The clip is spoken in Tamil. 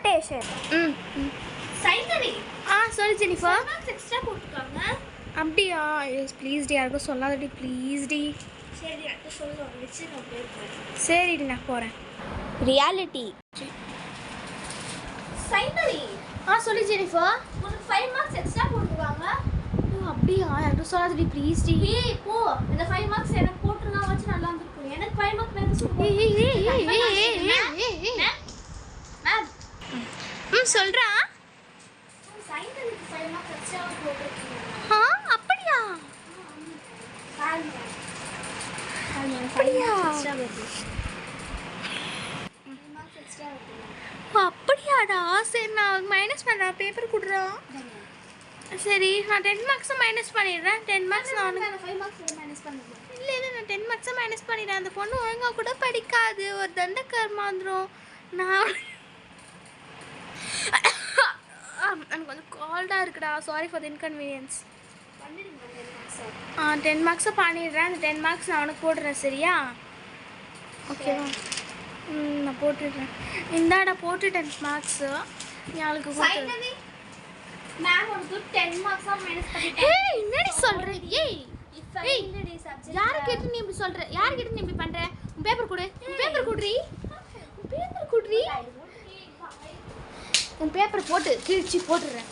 transportation. சைந்தவி சொல்லு ஜெனிஃபர். எக்ஸ்ட்ரா போட்டுருக்காங்க. அப்படியா? எஸ் ப்ளீஸ் டி, யாருக்கும் சொல்லாதடி ப்ளீஸ் டி. சரி எனக்கு சொல்லுவாங்க வச்சு நான் போயிருக்கேன். சரிடி நான் போகிறேன். ரியாலிட்டி. சைந்தவி சொல்லு ஜெனிஃபர். உனக்கு 5 மார்க்ஸ் எக்ஸ்ட்ரா போட்டுருக்காங்க. அப்படியா? யாருக்கும் சொல்லாதடி ப்ளீஸ் டி. ஏய் போ, இந்த 5 மார்க்ஸ் எனக்கு போட்டுருந்தா வச்சு நல்லா இருந்திருக்கும். எனக்கு 5 மார்க்ஸ் வேணும் சொல்லுங்க. மேம் சொல்கிறா. சைந்தவிக்கு 5 மார்க்ஸ் எக்ஸ்ட்ரா போட்டுருக்கீங்க. அப்படியா? அப்படியாடா? சரி நான் மைனஸ் பண்ணுறேன். பேப்பர் கொடுறா. சரி நான் 10 மார்க்ஸை மைனஸ் பண்ணிடுறேன். 10 மார்க்ஸ் நான் 5 மார்க்ஸ் மைனஸ் பண்ணுங்க. இல்லை நான் 10 மார்க்ஸை மைனஸ் பண்ணிடுறேன். அந்த பொண்ணு ஒழுங்காக கூட படிக்காது, ஒரு தண்டக்கர் மாதிரம். நான் எனக்கு கொஞ்சம் கோல்டாக இருக்குடா. Sorry for the inconvenience. 10 மார்க்ஸை பண்ணிடுறேன். அந்த 10 மார்க்ஸ் நான் அவனுக்கு போடுறேன். சரியா? ஓகேவா? நான் போட்டுடுறேன். இந்தாடா போட்டு 10 மார்க்ஸு நீ அவளுக்கு சைந்தவி மேம் உனக்கு 10 மார்க்ஸா மைனஸ் பண்ணிட்டேன். என்னடி சொல்ற? யாரை கேட்டு நீ இப்படி சொல்ற? யாரை கேட்டு நீ இப்படி பண்ற? உன் பேப்பர் கொடு. பேப்பர் குடுறி. பேப்பர் குடுறி. உன் பேப்பர் போட்டு கிழிச்சு போட்டுறேன்.